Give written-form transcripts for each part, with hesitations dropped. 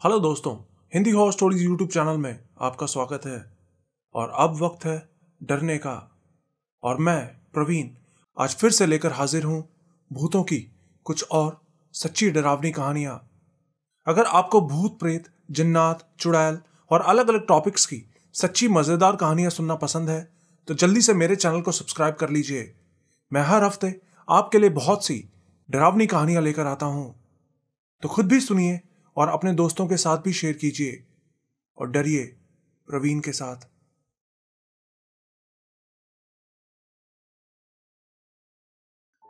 Hello दोस्तों, Hindi horror stories YouTube channel में आपका स्वागत है। और अब वक्त है डरने का। और मैं प्रवीण आज फिर से लेकर हाजिर हूं भूतों की कुछ और सच्ची डरावनी कहानियां। अगर आपको भूत प्रेत, जिन्नात, चुड़ैल और अलग अलग टॉपिक्स की सच्ची मजेदार कहानियां सुनना पसंद है तो जल्दी से मेरे चैनल को सब्सक्राइब कर लीजिए। मैं हर हफ्ते आपके लिए बहुत सी डरावनी कहानियां लेकर आता हूं, तो खुद भी सुनिए और अपने दोस्तों के साथ भी शेयर कीजिए और डरिए प्रवीण के साथ।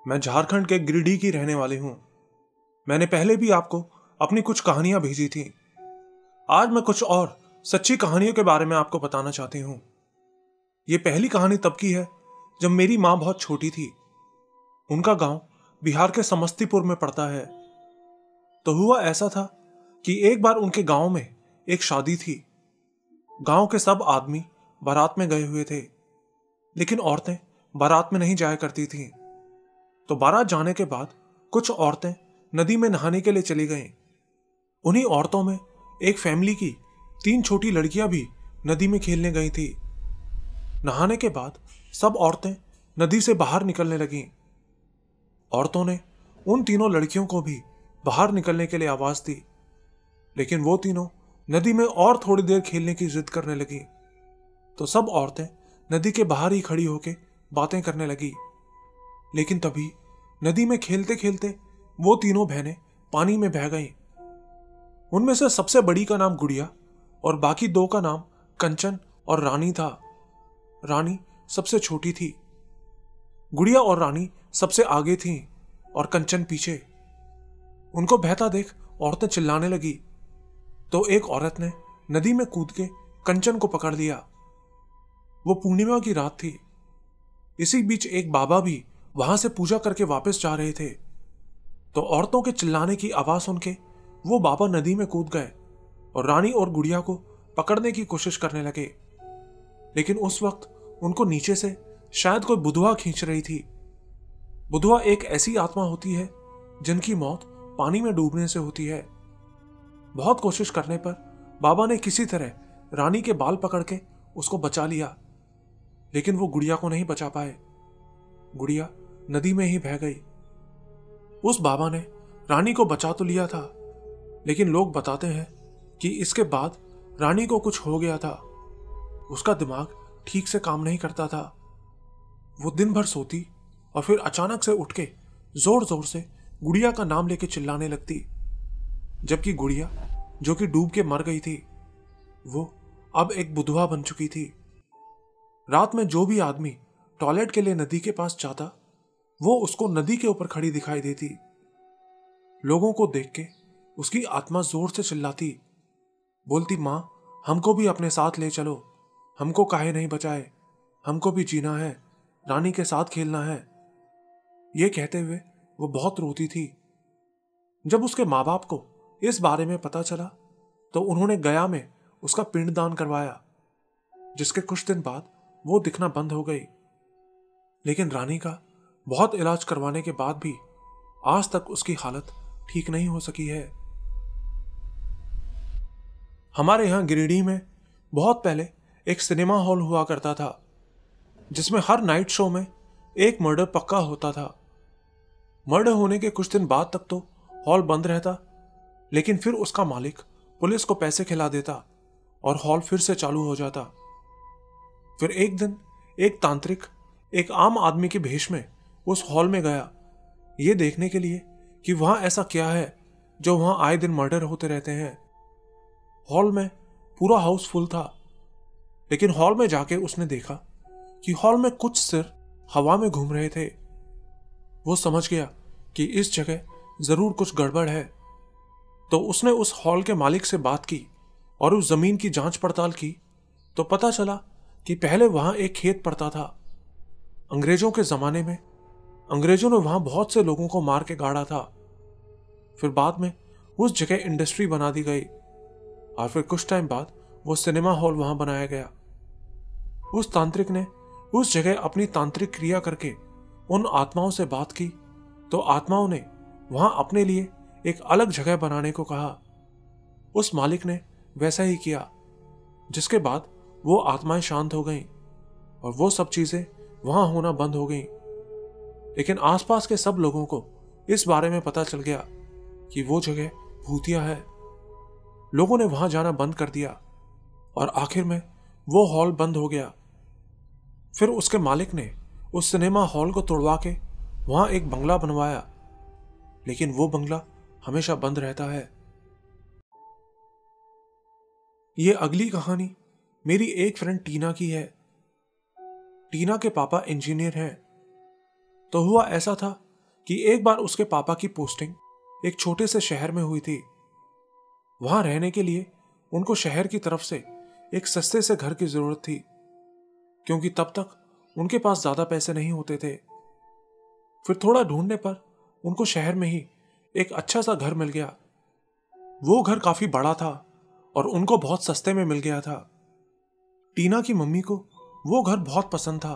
मैं झारखंड के गिरिडीह की रहने वाली हूं। मैंने पहले भी आपको अपनी कुछ कहानियां भेजी थी। आज मैं कुछ और सच्ची कहानियों के बारे में आपको बताना चाहती हूं। यह पहली कहानी तब की है जब मेरी मां बहुत छोटी थी। उनका गांव बिहार के समस्तीपुर में पड़ता है। तो हुआ ऐसा था कि एक बार उनके गांव में एक शादी थी। गांव के सब आदमी बारात में गए हुए थे, लेकिन औरतें बारात में नहीं जाया करती थीं। तो बारात जाने के बाद कुछ औरतें नदी में नहाने के लिए चली गईं। उन्हीं औरतों में एक फैमिली की 3 छोटी लड़कियां भी नदी में खेलने गई थी। नहाने के बाद सब औरतें नदी से बाहर निकलने लगीं। औरतों ने उन तीनों लड़कियों को भी बाहर निकलने के लिए आवाज दी, लेकिन वो तीनों नदी में और थोड़ी देर खेलने की जिद करने लगी। तो सब औरतें नदी के बाहर ही खड़ी होकर बातें करने लगी। लेकिन तभी नदी में खेलते खेलते वो तीनों बहनें पानी में बह गईं। उनमें से सबसे बड़ी का नाम गुड़िया और बाकी 2 का नाम कंचन और रानी था। रानी सबसे छोटी थी। गुड़िया और रानी सबसे आगे थीं और कंचन पीछे। उनको बहता देख औरतें चिल्लाने लगी। तो एक औरत ने नदी में कूद के कंचन को पकड़ लिया। वो पूर्णिमा की रात थी। इसी बीच एक बाबा भी वहां से पूजा करके वापस जा रहे थे। तो औरतों के चिल्लाने की आवाज सुन के वो बाबा नदी में कूद गए और रानी और गुड़िया को पकड़ने की कोशिश करने लगे। लेकिन उस वक्त उनको नीचे से शायद कोई बुधवा खींच रही थी। बुधवा एक ऐसी आत्मा होती है जिनकी मौत पानी में डूबने से होती है। बहुत कोशिश करने पर बाबा ने किसी तरह रानी के बाल पकड़ के उसको बचा लिया, लेकिन वो गुड़िया को नहीं बचा पाए। गुड़िया नदी में ही बह गई। उस बाबा ने रानी को बचा तो लिया था, लेकिन लोग बताते हैं कि इसके बाद रानी को कुछ हो गया था। उसका दिमाग ठीक से काम नहीं करता था। वो दिन भर सोती और फिर अचानक से उठ के जोर जोर से गुड़िया का नाम लेके चिल्लाने लगती, जबकि गुड़िया जो कि डूब के मर गई थी, वो अब एक बुधवा बन चुकी थी। रात में जो भी आदमी टॉयलेट के लिए नदी के पास जाता, वो उसको नदी के ऊपर खड़ी दिखाई देती। लोगों को देख के उसकी आत्मा जोर से चिल्लाती, बोलती, मां हमको भी अपने साथ ले चलो, हमको काहे नहीं बचाए, हमको भी जीना है, रानी के साथ खेलना है। ये कहते हुए वो बहुत रोती थी। जब उसके माँ बाप को इस बारे में पता चला तो उन्होंने गया में उसका पिंडदान करवाया, जिसके कुछ दिन बाद वो दिखना बंद हो गई। लेकिन रानी का बहुत इलाज करवाने के बाद भी आज तक उसकी हालत ठीक नहीं हो सकी है। हमारे यहां गिरिडीह में बहुत पहले एक सिनेमा हॉल हुआ करता था, जिसमें हर नाइट शो में एक मर्डर पक्का होता था। मर्डर होने के कुछ दिन बाद तक तो हॉल बंद रहता, लेकिन फिर उसका मालिक पुलिस को पैसे खिला देता और हॉल फिर से चालू हो जाता। फिर एक दिन एक तांत्रिक एक आम आदमी के भेष में उस हॉल में गया, ये देखने के लिए कि वहां ऐसा क्या है जो वहां आए दिन मर्डर होते रहते हैं। हॉल में पूरा हाउस फुल था, लेकिन हॉल में जाके उसने देखा कि हॉल में कुछ सिर हवा में घूम रहे थे। वो समझ गया कि इस जगह जरूर कुछ गड़बड़ है। तो उसने उस हॉल के मालिक से बात की और उस जमीन की जांच पड़ताल की, तो पता चला कि पहले वहां एक खेत पड़ता था। अंग्रेजों के जमाने में अंग्रेजों ने वहां बहुत से लोगों को मार के गाड़ा था। फिर बाद में उस जगह इंडस्ट्री बना दी गई और फिर कुछ टाइम बाद वो सिनेमा हॉल वहां बनाया गया। उस तांत्रिक ने उस जगह अपनी तांत्रिक क्रिया करके उन आत्माओं से बात की, तो आत्माओं ने वहां अपने लिए एक अलग जगह बनाने को कहा उस मालिक ने वैसा ही किया, जिसके बाद वो आत्माएं शांत हो गईं और वो सब चीजें वहां होना बंद हो गईं। लेकिन आसपास के सब लोगों को इस बारे में पता चल गया कि वो जगह भूतिया है। लोगों ने वहां जाना बंद कर दिया और आखिर में वो हॉल बंद हो गया। फिर उसके मालिक ने उस सिनेमा हॉल को तोड़वा के वहां एक बंगला बनवाया, लेकिन वो बंगला हमेशा बंद रहता है। ये अगली कहानी मेरी एक फ्रेंड टीना की है। टीना के पापा इंजीनियर हैं। तो हुआ ऐसा था कि एक बार उसके पापा की पोस्टिंग एक छोटे से शहर में हुई थी। वहां रहने के लिए उनको शहर की तरफ से एक सस्ते से घर की जरूरत थी, क्योंकि तब तक उनके पास ज्यादा पैसे नहीं होते थे। फिर थोड़ा ढूंढने पर उनको शहर में ही एक अच्छा सा घर मिल गया। वो घर काफी बड़ा था और उनको बहुत सस्ते में मिल गया था। टीना की मम्मी को वो घर बहुत पसंद था।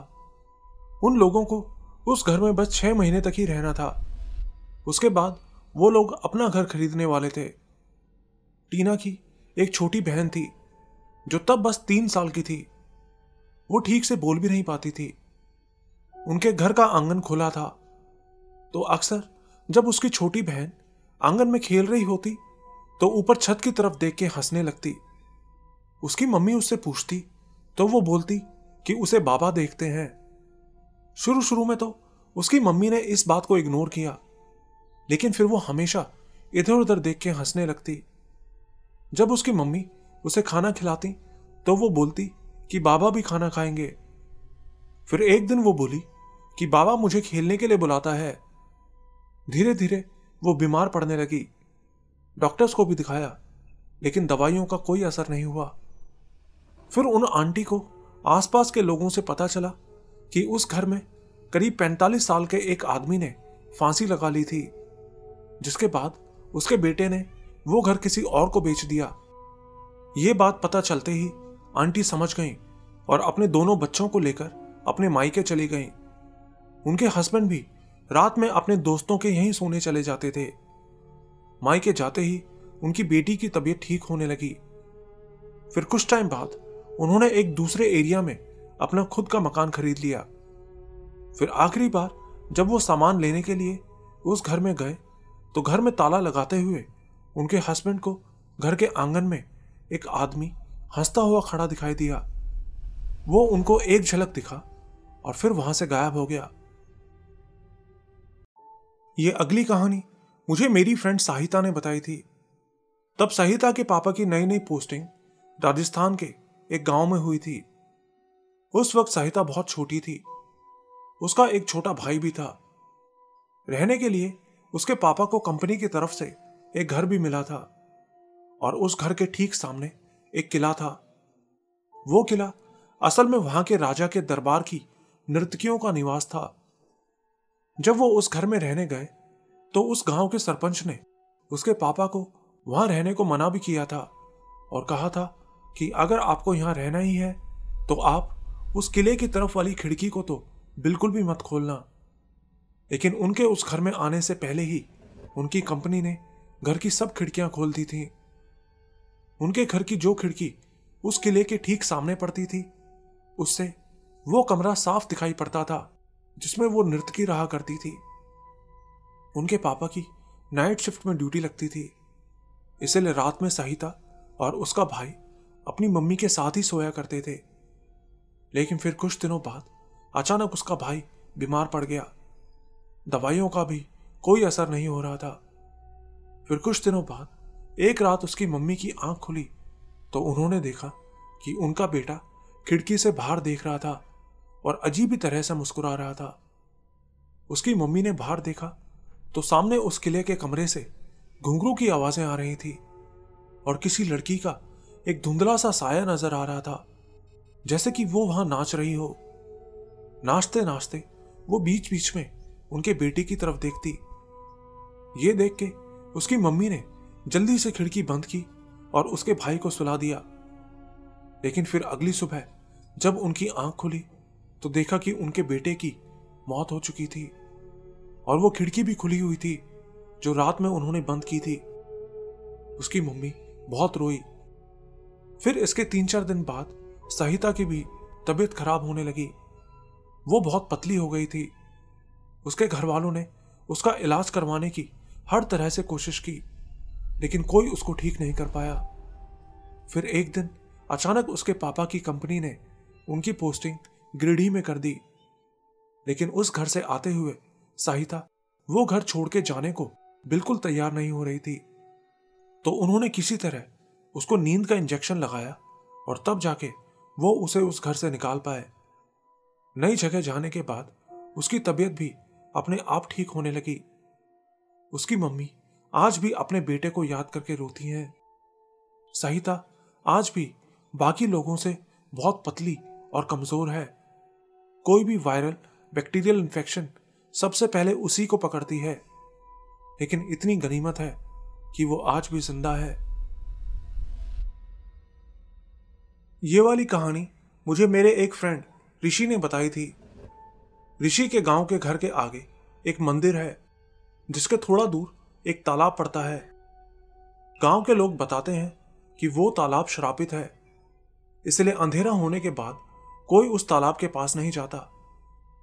उन लोगों को उस घर में बस 6 महीने तक ही रहना था। उसके बाद वो लोग अपना घर खरीदने वाले थे। टीना की एक छोटी बहन थी जो तब बस 3 साल की थी। वो ठीक से बोल भी नहीं पाती थी। उनके घर का आंगन खुला था, तो अक्सर जब उसकी छोटी बहन आंगन में खेल रही होती तो ऊपर छत की तरफ देख के हंसने लगती। उसकी मम्मी उससे पूछती तो वो बोलती कि उसे बाबा देखते हैं। शुरू शुरू में तो उसकी मम्मी ने इस बात को इग्नोर किया, लेकिन फिर वो हमेशा इधर उधर देख के हंसने लगती। जब उसकी मम्मी उसे खाना खिलाती तो वो बोलती कि बाबा भी खाना खाएंगे। फिर एक दिन वो बोली कि बाबा मुझे खेलने के लिए बुलाता है। धीरे धीरे वो बीमार पड़ने लगी। डॉक्टर्स को भी दिखाया, लेकिन दवाइयों का कोई असर नहीं हुआ। फिर उन आंटी को आसपास के लोगों से पता चला कि उस घर में करीब 45 साल के एक आदमी ने फांसी लगा ली थी, जिसके बाद उसके बेटे ने वो घर किसी और को बेच दिया। ये बात पता चलते ही आंटी समझ गईं और अपने दोनों बच्चों को लेकर अपने मायके चली गईं। उनके हस्बैंड भी रात में अपने दोस्तों के यहीं सोने चले जाते थे। मायके जाते ही उनकी बेटी की तबीयत ठीक होने लगी। फिर कुछ टाइम बाद उन्होंने एक दूसरे एरिया में अपना खुद का मकान खरीद लिया। फिर आखिरी बार जब वो सामान लेने के लिए उस घर में गए तो घर में ताला लगाते हुए उनके हस्बैंड को घर के आंगन में एक आदमी हंसता हुआ खड़ा दिखाई दिया। वो उनको एक झलक दिखा और फिर वहां से गायब हो गया। ये अगली कहानी मुझे मेरी फ्रेंड साहिता ने बताई थी। तब साहिता के पापा की नई नई पोस्टिंग राजस्थान के एक गांव में हुई थी। उस वक्त साहिता बहुत छोटी थी। उसका एक छोटा भाई भी था। रहने के लिए उसके पापा को कंपनी की तरफ से एक घर भी मिला था और उस घर के ठीक सामने एक किला था। वो किला असल में वहां के राजा के दरबार की नर्तकियों का निवास था। जब वो उस घर में रहने गए तो उस गांव के सरपंच ने उसके पापा को वहां रहने को मना भी किया था और कहा था कि अगर आपको यहां रहना ही है तो आप उस किले की तरफ वाली खिड़की को तो बिल्कुल भी मत खोलना। लेकिन उनके उस घर में आने से पहले ही उनकी कंपनी ने घर की सब खिड़कियां खोल दी थी। उनके घर की जो खिड़की उस किले के ठीक सामने पड़ती थी, उससे वो कमरा साफ दिखाई पड़ता था जिसमें वो नर्तकी रहा करती थी। उनके पापा की नाइट शिफ्ट में ड्यूटी लगती थी, इसलिए रात में सहिता और उसका भाई अपनी मम्मी के साथ ही सोया करते थे। लेकिन फिर कुछ दिनों बाद अचानक उसका भाई बीमार पड़ गया। दवाइयों का भी कोई असर नहीं हो रहा था। फिर कुछ दिनों बाद एक रात उसकी मम्मी की आंख खुली तो उन्होंने देखा कि उनका बेटा खिड़की से बाहर देख रहा था और अजीब ही तरह से मुस्कुरा रहा था। उसकी मम्मी ने बाहर देखा तो सामने उस किले के कमरे से घुंघरू की आवाजें आ रही थी और किसी लड़की का एक धुंधला सा साया नजर आ रहा था, जैसे कि वो वहां नाच रही हो। नाचते नाचते वो बीच बीच में उनके बेटे की तरफ देखती। ये देख के उसकी मम्मी ने जल्दी से खिड़की बंद की और उसके भाई को सुला दिया। लेकिन फिर अगली सुबह जब उनकी आंख खुली तो देखा कि उनके बेटे की मौत हो चुकी थी और वो खिड़की भी खुली हुई थी जो रात में उन्होंने बंद की थी। उसकी मम्मी बहुत रोई। फिर इसके 3-4 दिन बाद सहिता की भी तबीयत खराब होने लगी। वो बहुत पतली हो गई थी। उसके घर वालों ने उसका इलाज करवाने की हर तरह से कोशिश की, लेकिन कोई उसको ठीक नहीं कर पाया। फिर एक दिन अचानक उसके पापा की कंपनी ने उनकी पोस्टिंग गिरिडीह में कर दी। लेकिन उस घर से आते हुए सहिता वो घर छोड़ के जाने को बिल्कुल तैयार नहीं हो रही थी। तो उन्होंने किसी तरह उसको नींद का इंजेक्शन लगाया और तब जाके वो उसे उस घर से निकाल पाए। नई जगह जाने के बाद उसकी तबीयत भी अपने आप ठीक होने लगी। उसकी मम्मी आज भी अपने बेटे को याद करके रोती हैं। सहिता आज भी बाकी लोगों से बहुत पतली और कमजोर है। कोई भी वायरल बैक्टीरियल इन्फेक्शन सबसे पहले उसी को पकड़ती है, लेकिन इतनी गनीमत है कि वो आज भी जिंदा है। ये वाली कहानी मुझे मेरे एक फ्रेंड ऋषि ने बताई थी। ऋषि के गांव के घर के आगे एक मंदिर है, जिसके थोड़ा दूर एक तालाब पड़ता है। गांव के लोग बताते हैं कि वो तालाब श्रापित है, इसलिए अंधेरा होने के बाद कोई उस तालाब के पास नहीं जाता।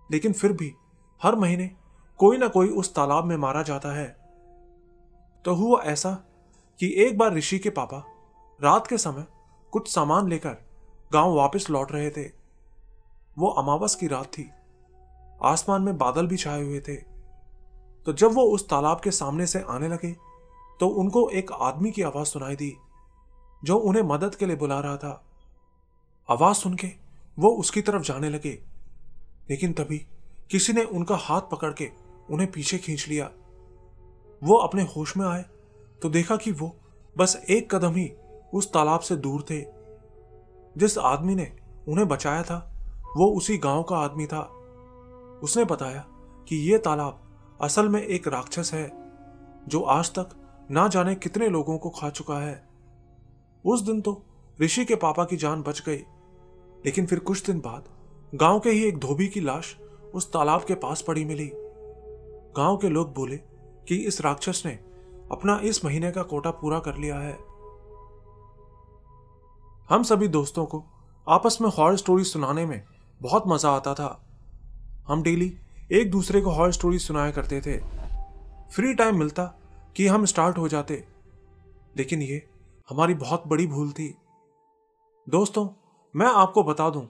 लेकिन फिर भी हर महीने कोई ना कोई उस तालाब में मारा जाता है। तो हुआ ऐसा कि एक बार ऋषि के पापा रात के समय कुछ सामान लेकर गांव वापस लौट रहे थे। वो अमावस की रात थी, आसमान में बादल भी छाए हुए थे। तो जब वो उस तालाब के सामने से आने लगे तो उनको एक आदमी की आवाज सुनाई दी, जो उन्हें मदद के लिए बुला रहा था। आवाज सुन के वो उसकी तरफ जाने लगे, लेकिन तभी किसी ने उनका हाथ पकड़ के उन्हें पीछे खींच लिया। वो अपने होश में आए तो देखा कि वो बस एक कदम ही उस तालाब से दूर थे। जिस आदमी ने उन्हें बचाया था वो उसी गांव का आदमी था। उसने बताया कि ये तालाब असल में एक राक्षस है, जो आज तक ना जाने कितने लोगों को खा चुका है। उस दिन तो ऋषि के पापा की जान बच गई, लेकिन फिर कुछ दिन बाद गांव के ही एक धोबी की लाश उस तालाब के पास पड़ी मिली। गांव के लोग बोले कि इस राक्षस ने अपना इस महीने का कोटा पूरा कर लिया है। हम सभी दोस्तों को आपस में हॉरर स्टोरी सुनाने में बहुत मजा आता था। हम डेली एक दूसरे को हॉरर स्टोरी सुनाया करते थे। फ्री टाइम मिलता कि हम स्टार्ट हो जाते, लेकिन ये हमारी बहुत बड़ी भूल थी। दोस्तों, मैं आपको बता दूं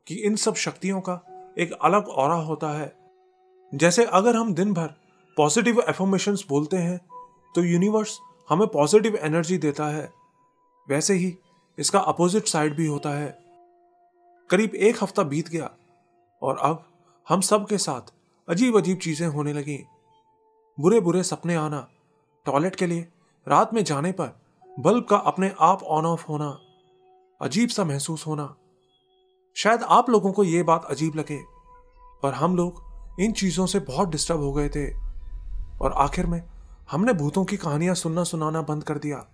कि इन सब शक्तियों का एक अलग ऑरा होता है। जैसे अगर हम दिन भर पॉजिटिव एफर्मेशंस बोलते हैं तो यूनिवर्स हमें पॉजिटिव एनर्जी देता है, वैसे ही इसका अपोजिट साइड भी होता है। करीब 1 हफ्ता बीत गया और अब हम सब के साथ अजीब अजीब चीजें होने लगी। बुरे बुरे सपने आना, टॉयलेट के लिए रात में जाने पर बल्ब का अपने आप ऑन ऑफ होना, अजीब सा महसूस होना। शायद आप लोगों को यह बात अजीब लगे, पर हम लोग इन चीजों से बहुत डिस्टर्ब हो गए थे और आखिर में हमने भूतों की कहानियां सुनाना बंद कर दिया।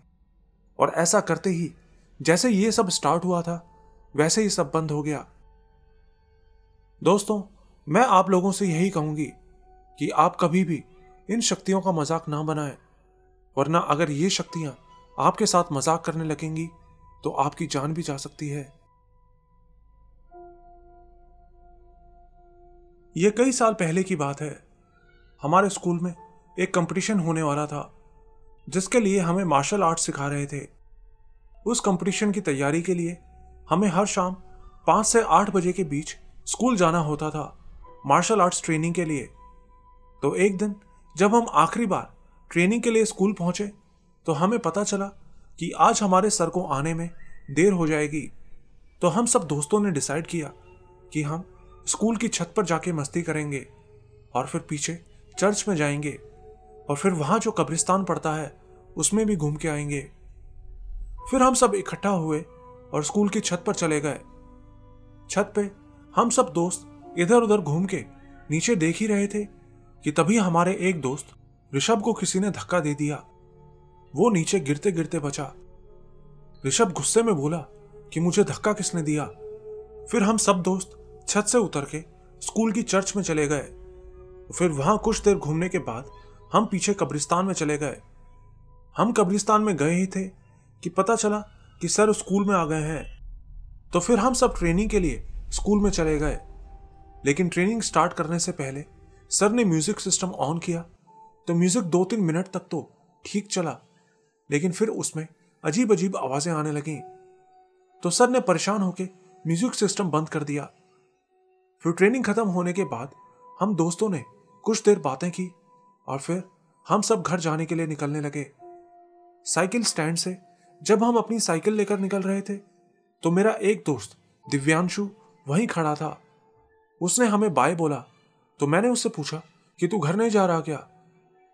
और ऐसा करते ही जैसे ये सब स्टार्ट हुआ था वैसे ही सब बंद हो गया। दोस्तों, मैं आप लोगों से यही कहूंगी कि आप कभी भी इन शक्तियों का मजाक ना बनाएं, वरना अगर ये शक्तियां आपके साथ मजाक करने लगेंगी तो आपकी जान भी जा सकती है। यह कई साल पहले की बात है। हमारे स्कूल में एक कंपटीशन होने वाला था, जिसके लिए हमें मार्शल आर्ट सिखा रहे थे। उस कंपटीशन की तैयारी के लिए हमें हर शाम 5 से 8 बजे के बीच स्कूल जाना होता था मार्शल आर्ट्स ट्रेनिंग के लिए। तो एक दिन जब हम आखिरी बार ट्रेनिंग के लिए स्कूल पहुंचे तो हमें पता चला कि आज हमारे सर को आने में देर हो जाएगी। तो हम सब दोस्तों ने डिसाइड किया कि हम स्कूल की छत पर जाके मस्ती करेंगे और फिर पीछे चर्च में जाएंगे और फिर वहां जो कब्रिस्तान पड़ता है उसमें भी घूम के आएंगे। फिर हम सब इकट्ठा हुए और स्कूल की छत पर चले गए। छत पे हम सब दोस्त इधर उधर घूम के नीचे देख ही रहे थे कि तभी हमारे एक दोस्त ऋषभ को किसी ने धक्का दे दिया। वो नीचे गिरते गिरते बचा। ऋषभ गुस्से में बोला कि मुझे धक्का किसने दिया। फिर हम सब दोस्त छत से उतर के स्कूल की चर्च में चले गए। फिर वहां कुछ देर घूमने के बाद हम पीछे कब्रिस्तान में चले गए। हम कब्रिस्तान में गए ही थे कि पता चला कि सर स्कूल में आ गए हैं। तो फिर हम सब ट्रेनिंग के लिए स्कूल में चले गए। लेकिन ट्रेनिंग स्टार्ट करने से पहले सर ने म्यूजिक सिस्टम ऑन किया तो म्यूजिक 2-3 मिनट तक तो ठीक चला, लेकिन फिर उसमें अजीब अजीब आवाजें आने लगी। तो सर ने परेशान होकर म्यूजिक सिस्टम बंद कर दिया। फिर ट्रेनिंग खत्म होने के बाद हम दोस्तों ने कुछ देर बातें की और फिर हम सब घर जाने के लिए निकलने लगे। साइकिल स्टैंड से जब हम अपनी साइकिल लेकर निकल रहे थे तो मेरा एक दोस्त दिव्यांशु वहीं खड़ा था। उसने हमें बाय बोला तो मैंने उससे पूछा कि तू घर नहीं जा रहा क्या?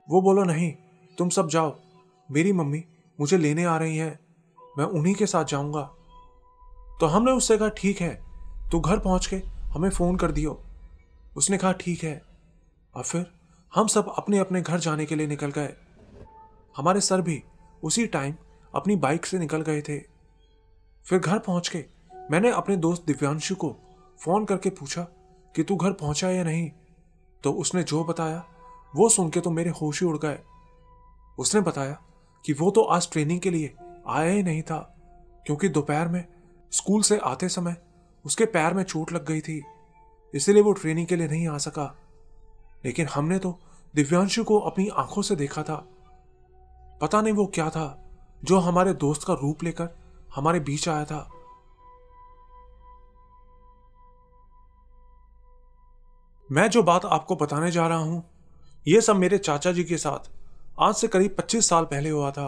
वो बोला नहीं, तुम सब जाओ, मेरी मम्मी मुझे लेने आ रही है, मैं उन्हीं के साथ जाऊंगा। तो हमने उससे कहा ठीक है, तू घर पहुंच के हमें फोन कर दियो। उसने कहा ठीक है। और फिर हम सब अपने अपने घर जाने के लिए निकल गए। हमारे सर भी उसी टाइम अपनी बाइक से निकल गए थे। फिर घर पहुंच के मैंने अपने दोस्त दिव्यांशु को फोन करके पूछा कि तू घर पहुंचा या नहीं। तो उसने जो बताया वो सुन के तो मेरे होश ही उड़ गए। उसने बताया कि वो तो आज ट्रेनिंग के लिए आया ही नहीं था, क्योंकि दोपहर में स्कूल से आते समय उसके पैर में चोट लग गई थी, इसलिए वो ट्रेनिंग के लिए नहीं आ सका। लेकिन हमने तो दिव्यांशु को अपनी आंखों से देखा था। पता नहीं वो क्या था जो हमारे दोस्त का रूप लेकर हमारे बीच आया था। मैं जो बात आपको बताने जा रहा हूं, यह सब मेरे चाचा जी के साथ आज से करीब 25 साल पहले हुआ था।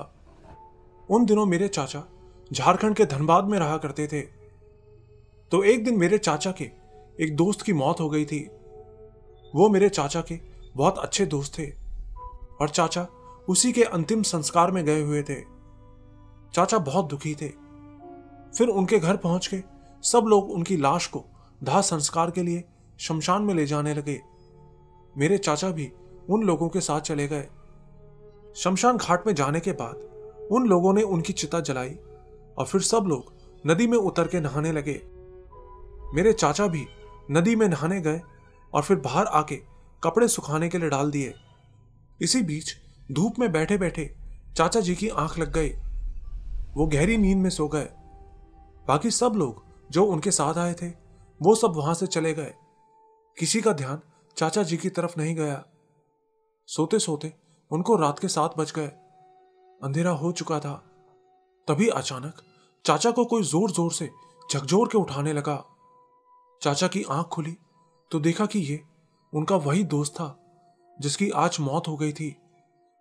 उन दिनों मेरे चाचा झारखंड के धनबाद में रहा करते थे। तो एक दिन मेरे चाचा के एक दोस्त की मौत हो गई थी। वो मेरे चाचा के बहुत अच्छे दोस्त थे और चाचा उसी के अंतिम संस्कार में गए हुए थे। चाचा बहुत दुखी थे। फिर उनके घर पहुंच के सब लोग उनकी लाश को दाह संस्कार के लिए शमशान में ले जाने लगे। मेरे चाचा भी उन लोगों के साथ चले गए। शमशान घाट में जाने के बाद उन लोगों ने उनकी चिता जलाई और फिर सब लोग नदी में उतर के नहाने लगे। मेरे चाचा भी नदी में नहाने गए और फिर बाहर आके कपड़े सुखाने के लिए डाल दिए। इसी बीच धूप में बैठे बैठे चाचा जी की आंख लग गई। वो गहरी नींद में सो गए। बाकी सब लोग जो उनके साथ आए थे वो सब वहां से चले गए। किसी का ध्यान चाचा जी की तरफ नहीं गया। सोते सोते उनको रात के 7 बज गए। अंधेरा हो चुका था। तभी अचानक चाचा को कोई जोर जोर से झकझोर के उठाने लगा। चाचा की आंख खुली तो देखा कि ये उनका वही दोस्त था जिसकी आज मौत हो गई थी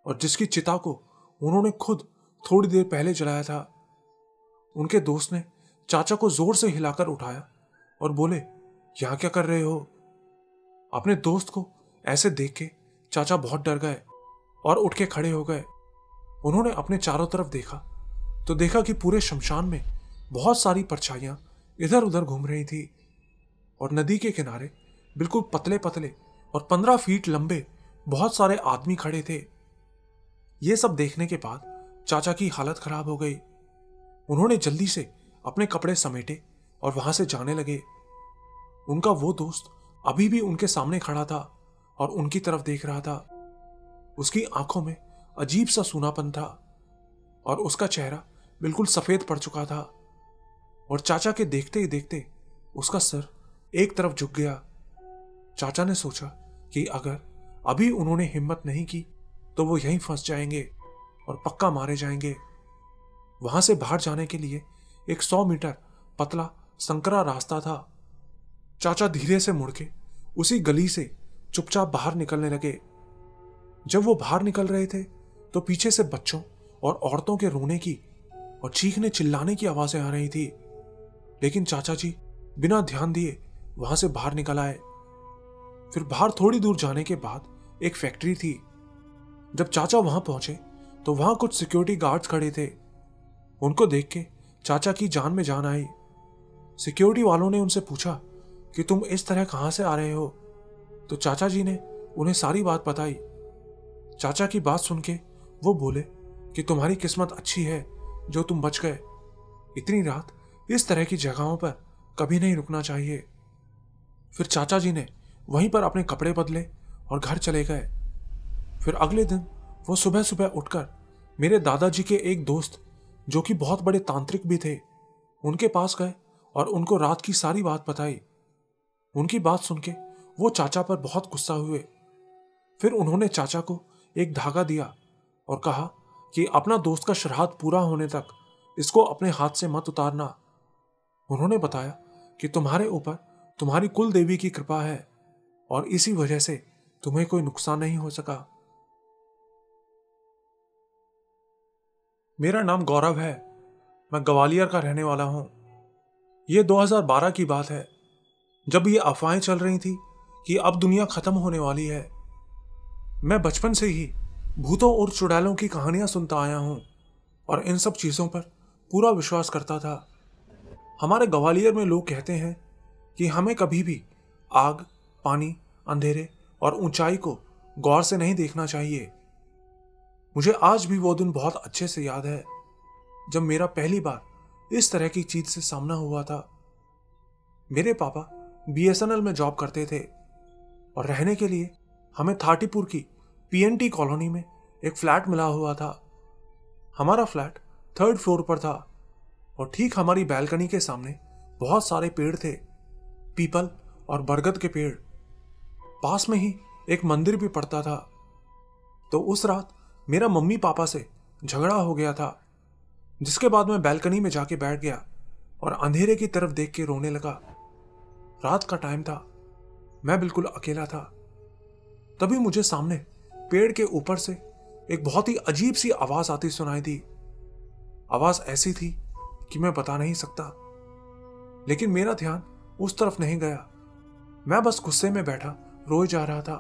और जिसकी चिता को उन्होंने खुद थोड़ी देर पहले जलाया था। उनके दोस्त ने चाचा को जोर से हिलाकर उठाया और बोले, यहां क्या कर रहे हो? अपने दोस्त को ऐसे देख के चाचा बहुत डर गए और उठ के खड़े हो गए। उन्होंने अपने चारों तरफ देखा तो देखा कि पूरे शमशान में बहुत सारी परछाइयां इधर उधर घूम रही थी और नदी के किनारे बिल्कुल पतले पतले और 15 फीट लंबे बहुत सारे आदमी खड़े थे। ये सब देखने के बाद चाचा की हालत खराब हो गई। उन्होंने जल्दी से अपने कपड़े समेटे और वहां से जाने लगे। उनका वो दोस्त अभी भी उनके सामने खड़ा था और उनकी तरफ देख रहा था। उसकी आंखों में अजीब सा सूनापन था और उसका चेहरा बिल्कुल सफेद पड़ चुका था और चाचा के देखते ही देखते उसका सर एक तरफ झुक गया। चाचा ने सोचा कि अगर अभी उन्होंने हिम्मत नहीं की तो वो यहीं फंस जाएंगे और पक्का मारे जाएंगे। वहां से बाहर जाने के लिए एक 100 मीटर पतला संकरा रास्ता था। चाचा धीरे से मुड़ के उसी गली से चुपचाप बाहर निकलने लगे। जब वो बाहर निकल रहे थे तो पीछे से बच्चों और औरतों के रोने की और चीखने चिल्लाने की आवाजें आ रही थी। लेकिन चाचा जी बिना ध्यान दिए वहां से बाहर निकल आए। फिर बाहर थोड़ी दूर जाने के बाद एक फैक्ट्री थी। जब चाचा वहां पहुंचे तो वहां कुछ सिक्योरिटी गार्ड्स खड़े थे। उनको देख के चाचा की जान में जान आई। सिक्योरिटी वालों ने उनसे पूछा कि तुम इस तरह कहां से आ रहे हो? तो चाचा जी ने उन्हें सारी बात बताई। चाचा की बात सुन के वो बोले कि तुम्हारी किस्मत अच्छी है जो तुम बच गए। इतनी रात इस तरह की जगहों पर कभी नहीं रुकना चाहिए। फिर चाचा जी ने वहीं पर अपने कपड़े बदले और घर चले गए। फिर अगले दिन वो सुबह सुबह उठकर मेरे दादाजी के एक दोस्त जो कि बहुत बड़े तांत्रिक भी थे, उनके पास गए और उनको रात की सारी बात बताई। उनकी बात सुन के वो चाचा पर बहुत गुस्सा हुए। फिर उन्होंने चाचा को एक धागा दिया और कहा कि अपना दोस्त का श्राद्ध पूरा होने तक इसको अपने हाथ से मत उतारना। उन्होंने बताया कि तुम्हारे ऊपर तुम्हारी कुल देवी की कृपा है और इसी वजह से तुम्हें कोई नुकसान नहीं हो सका। मेरा नाम गौरव है। मैं ग्वालियर का रहने वाला हूं। यह 2012 की बात है, जब ये अफवाहें चल रही थी कि अब दुनिया खत्म होने वाली है। मैं बचपन से ही भूतों और चुड़ैलों की कहानियां सुनता आया हूं और इन सब चीजों पर पूरा विश्वास करता था। हमारे ग्वालियर में लोग कहते हैं कि हमें कभी भी आग, पानी, अंधेरे और ऊंचाई को गौर से नहीं देखना चाहिए। मुझे आज भी वो दिन बहुत अच्छे से याद है जब मेरा पहली बार इस तरह की चीज से सामना हुआ था। मेरे पापा BSNL में जॉब करते थे और रहने के लिए हमें थाटीपुर की PNT कॉलोनी में एक फ्लैट मिला हुआ था। हमारा फ्लैट 3rd फ्लोर पर था और ठीक हमारी बैल्कनी के सामने बहुत सारे पेड़ थे, पीपल और बरगद के पेड़। पास में ही एक मंदिर भी पड़ता था। तो उस रात मेरा मम्मी पापा से झगड़ा हो गया था, जिसके बाद मैं बैल्कनी में जाके बैठ गया और अंधेरे की तरफ देख के रोने लगा। रात का टाइम था, मैं बिल्कुल अकेला था। तभी मुझे सामने पेड़ के ऊपर से एक बहुत ही अजीब सी आवाज आती सुनाई दी। आवाज ऐसी थी कि मैं बता नहीं सकता, लेकिन मेरा ध्यान उस तरफ नहीं गया। मैं बस गुस्से में बैठा रोए जा रहा था।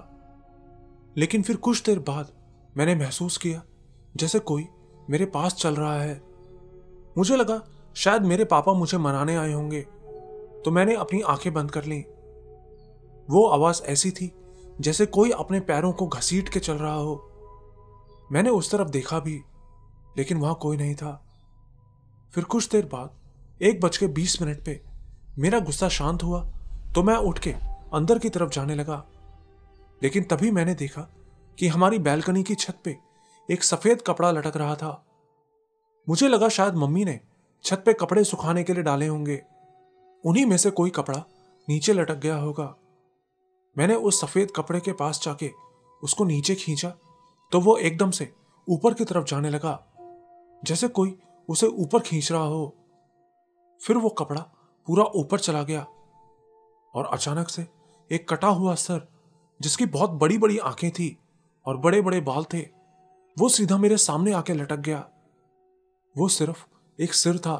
लेकिन फिर कुछ देर बाद मैंने महसूस किया जैसे कोई मेरे पास चल रहा है। मुझे लगा शायद मेरे पापा मुझे मनाने आए होंगे, तो मैंने अपनी आंखें बंद कर लीं। वो आवाज ऐसी थी जैसे कोई अपने पैरों को घसीट के चल रहा हो। मैंने उस तरफ देखा भी, लेकिन वहां कोई नहीं था। फिर कुछ देर बाद 1:20 पे मेरा गुस्सा शांत हुआ तो मैं उठ के अंदर की तरफ जाने लगा। लेकिन तभी मैंने देखा कि हमारी बैल्कनी की छत पे एक सफेद कपड़ा लटक रहा था। मुझे लगा शायद मम्मी ने छत पे कपड़े सुखाने के लिए डाले होंगे। उन्हीं में से कोई कपड़ा नीचे लटक गया होगा। मैंने उस सफेद कपड़े के पास जाके उसको नीचे खींचा तो वो एकदम से ऊपर की तरफ जाने लगा, जैसे कोई उसे ऊपर खींच रहा हो। फिर वो कपड़ा पूरा ऊपर चला गया और अचानक से एक कटा हुआ सर, जिसकी बहुत बड़ी बड़ी आंखें थी और बड़े बड़े बाल थे, वो सीधा मेरे सामने आके लटक गया। वो सिर्फ एक सिर था,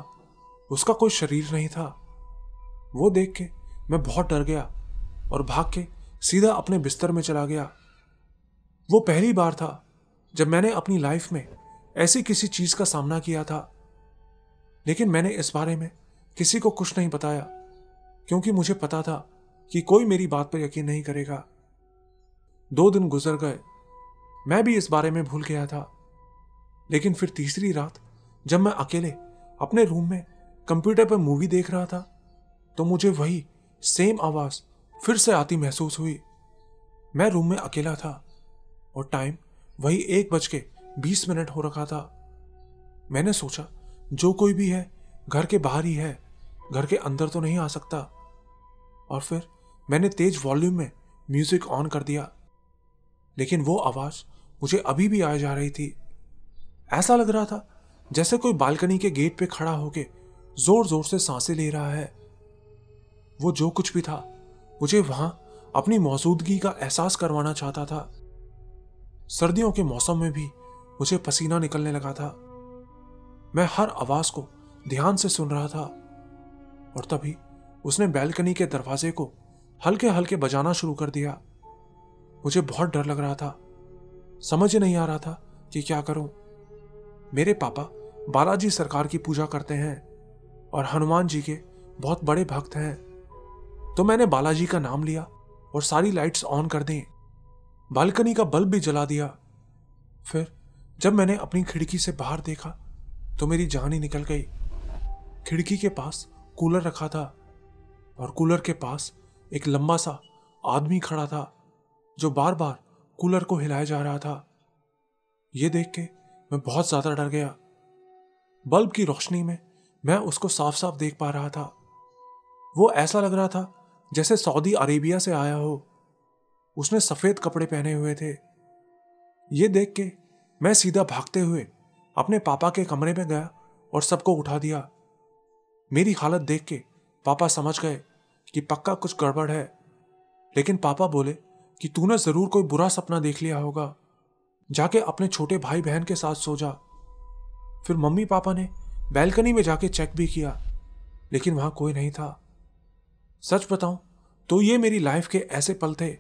उसका कोई शरीर नहीं था। वो देख के मैं बहुत डर गया और भाग के सीधा अपने बिस्तर में चला गया। वो पहली बार था जब मैंने अपनी लाइफ में ऐसी किसी चीज का सामना किया था। लेकिन मैंने इस बारे में किसी को कुछ नहीं बताया, क्योंकि मुझे पता था कि कोई मेरी बात पर यकीन नहीं करेगा। 2 दिन गुजर गए, मैं भी इस बारे में भूल गया था। लेकिन फिर तीसरी रात जब मैं अकेले अपने रूम में कंप्यूटर पर मूवी देख रहा था, तो मुझे वही सेम आवाज फिर से आती महसूस हुई। मैं रूम में अकेला था और टाइम वही 1:20 हो रखा था। मैंने सोचा जो कोई भी है घर के बाहर ही है, घर के अंदर तो नहीं आ सकता। और फिर मैंने तेज वॉल्यूम में म्यूजिक ऑन कर दिया, लेकिन वो आवाज मुझे अभी भी आ जा रही थी। ऐसा लग रहा था जैसे कोई बालकनी के गेट पे खड़ा होके जोर जोर से सांसें ले रहा है। वो जो कुछ भी था मुझे वहां अपनी मौजूदगी का एहसास करवाना चाहता था। सर्दियों के मौसम में भी मुझे पसीना निकलने लगा था। मैं हर आवाज को ध्यान से सुन रहा था और तभी उसने बैल्कनी के दरवाजे को हल्के हल्के बजाना शुरू कर दिया। मुझे बहुत डर लग रहा था, समझ नहीं आ रहा था कि क्या करूं। मेरे पापा बालाजी सरकार की पूजा करते हैं और हनुमान जी के बहुत बड़े भक्त हैं, तो मैंने बालाजी का नाम लिया और सारी लाइट्स ऑन कर दी। बालकनी का बल्ब भी जला दिया। फिर जब मैंने अपनी खिड़की से बाहर देखा तो मेरी जान ही निकल गई। खिड़की के पास कूलर रखा था और कूलर के पास एक लंबा सा आदमी खड़ा था जो बार बार कूलर को हिलाया जा रहा था। यह देख के मैं बहुत ज्यादा डर गया। बल्ब की रोशनी में मैं उसको साफ साफ देख पा रहा था। वो ऐसा लग रहा था जैसे सऊदी अरेबिया से आया हो। उसने सफेद कपड़े पहने हुए थे। ये देख के मैं सीधा भागते हुए अपने पापा के कमरे में गया और सबको उठा दिया। मेरी हालत देख के पापा समझ गए कि पक्का कुछ गड़बड़ है, लेकिन पापा बोले कि तूने जरूर कोई बुरा सपना देख लिया होगा, जाके अपने छोटे भाई बहन के साथ सो जा। फिर मम्मी पापा ने बैल्कनी में जाके चेक भी किया, लेकिन वहां कोई नहीं था। सच बताऊं तो ये मेरी लाइफ के ऐसे पल थे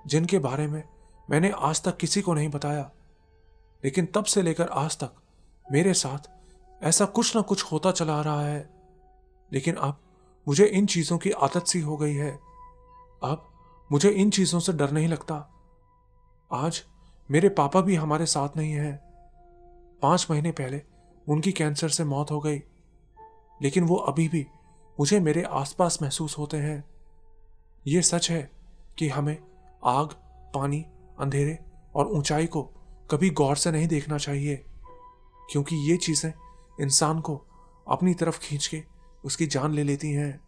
जिनके बारे में मैंने आज तक किसी को नहीं बताया, लेकिन तब से लेकर आज तक मेरे साथ ऐसा कुछ ना कुछ होता चला आ रहा है। लेकिन अब मुझे इन चीजों की आदत सी हो गई है। अब मुझे इन चीजों से डर नहीं लगता। आज मेरे पापा भी हमारे साथ नहीं हैं। 5 महीने पहले उनकी कैंसर से मौत हो गई, लेकिन वो अभी भी मुझे मेरे आसपास महसूस होते हैं। ये सच है कि हमें आग, पानी, अंधेरे और ऊंचाई को कभी गौर से नहीं देखना चाहिए, क्योंकि ये चीजें इंसान को अपनी तरफ खींच के उसकी जान ले लेती हैं।